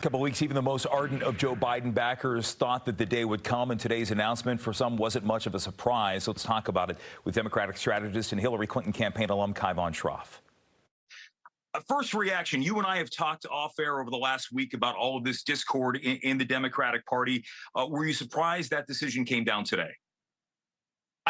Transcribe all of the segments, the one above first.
Couple of weeks, even the most ardent of Joe Biden backers thought that the day would come, and today's announcement for some wasn't much of a surprise. Let's talk about it with Democratic strategist and Hillary Clinton campaign alum Shroff. First reaction, you and I have talked off air over the last week about all of this discord in the Democratic Party. Were you surprised that decision came down today?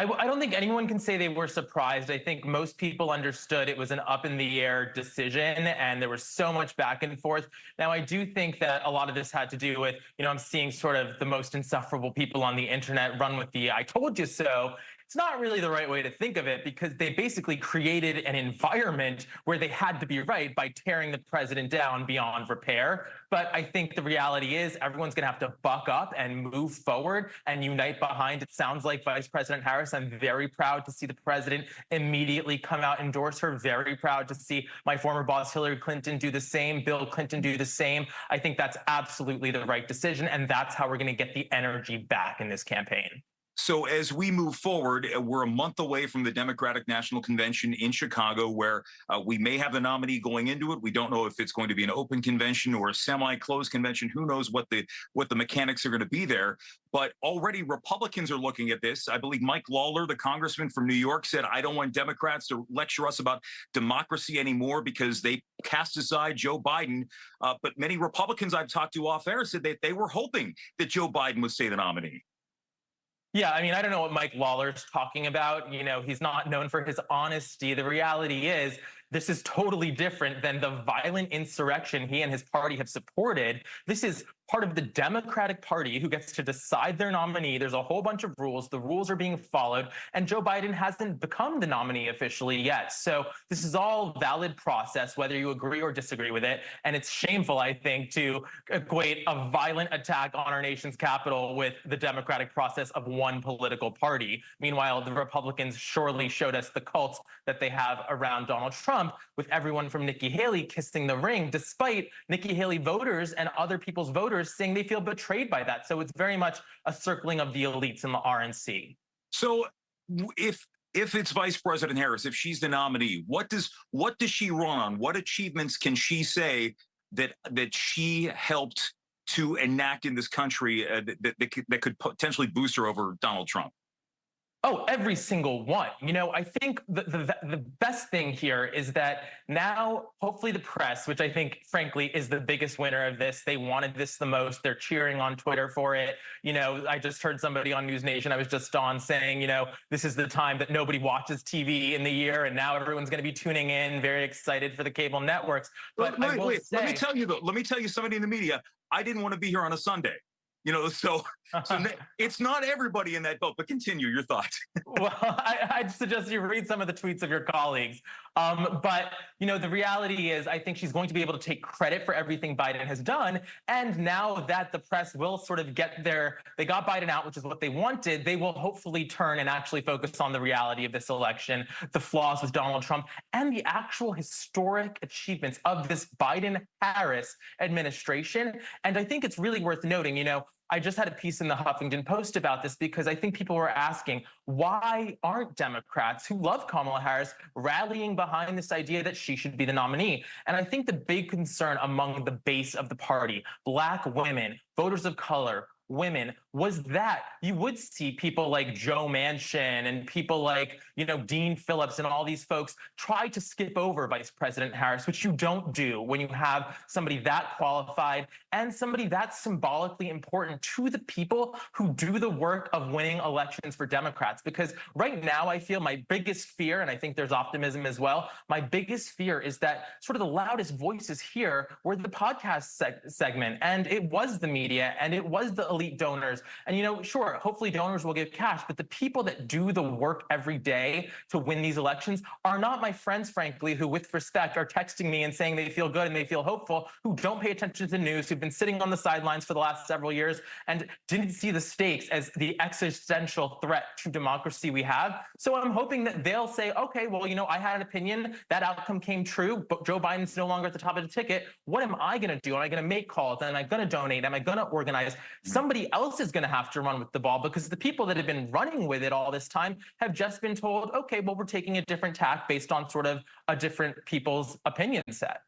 I don't think anyone can say they were surprised. I think most people understood it was an up in the air decision and there was so much back and forth. Now, I do think that a lot of this had to do with, I'm seeing sort of the most insufferable people on the internet run with the I told you so. It's not really the right way to think of it because they basically created an environment where they had to be right by tearing the president down beyond repair. But I think the reality is everyone's going to have to buck up and move forward and unite behind. It sounds like Vice President Harris. I'm very proud to see the president immediately come out, endorse her. Very proud to see my former boss, Hillary Clinton, do the same. Bill Clinton do the same. I think that's absolutely the right decision. And that's how we're going to get the energy back in this campaign. So as we move forward, we're a month away from the Democratic National Convention in Chicago, where we may have the nominee going into it. We don't know if it's going to be an open convention or a semi-closed convention. Who knows what the mechanics are going to be there. But already Republicans are looking at this. I believe Mike Lawler, the congressman from New York, said, I don't want Democrats to lecture us about democracy anymore because they cast aside Joe Biden. But many Republicans I've talked to off air said that they were hoping that Joe Biden would stay the nominee. Yeah, I mean, I don't know what Mike Lawler's talking about. He's not known for his honesty. The reality is this is totally different than the violent insurrection he and his party have supported. This is part of the Democratic Party who gets to decide their nominee. There's a whole bunch of rules. The rules are being followed, and Joe Biden hasn't become the nominee officially yet. So this is all valid process, whether you agree or disagree with it. And it's shameful, I think, to equate a violent attack on our nation's capital with the democratic process of one political party. Meanwhile, the Republicans surely showed us the cult that they have around Donald Trump, with everyone from Nikki Haley kissing the ring, despite Nikki Haley voters and other people's voters saying they feel betrayed by that. So it's very much a circling of the elites in the RNC. So if it's Vice President Harris, if she's the nominee, what does she run on? What achievements can she say that she helped to enact in this country that could potentially boost her over Donald Trump? Oh, every single one. I think the best thing here is that now, hopefully the press, which I think, frankly, is the biggest winner of this, they wanted this the most. They're cheering on Twitter for it. I just heard somebody on News Nation I was just on saying, this is the time that nobody watches TV in the year, and now everyone's going to be tuning in, very excited for the cable networks. But wait, let me tell you, though, somebody in the media, I didn't want to be here on a Sunday. So it's not everybody in that boat, but continue your thoughts. Well, I'd suggest you read some of the tweets of your colleagues. But, the reality is I think she's going to be able to take credit for everything Biden has done. And now that the press will sort of they got Biden out, which is what they wanted, they will hopefully turn and actually focus on the reality of this election, the flaws with Donald Trump, and the actual historic achievements of this Biden-Harris administration. And I think it's really worth noting, I just had a piece in the Huffington Post about this because I think people were asking, why aren't Democrats who love Kamala Harris rallying behind this idea that she should be the nominee? And I think the big concern among the base of the party, Black women, voters of color, women, was that you would see people like Joe Manchin and people like, Dean Phillips and all these folks try to skip over Vice President Harris, which you don't do when you have somebody that qualified and somebody that's symbolically important to the people who do the work of winning elections for Democrats. Because right now I feel my biggest fear, and I think there's optimism as well, my biggest fear is that sort of the loudest voices here were the podcast segment, and it was the media, and it was the elite donors. And, sure, hopefully donors will give cash, but the people that do the work every day to win these elections are not my friends, frankly, who with respect are texting me and saying they feel good and they feel hopeful, who don't pay attention to the news, who've been sitting on the sidelines for the last several years and didn't see the stakes as the existential threat to democracy we have. So I'm hoping that they'll say, okay, well, I had an opinion, that outcome came true, but Joe Biden's no longer at the top of the ticket. What am I going to do? Am I going to make calls? Am I going to donate? Am I going to organize? Somebody else is going to have to run with the ball because the people that have been running with it all this time have just been told, okay, well, we're taking a different tack based on sort of a different people's opinion set.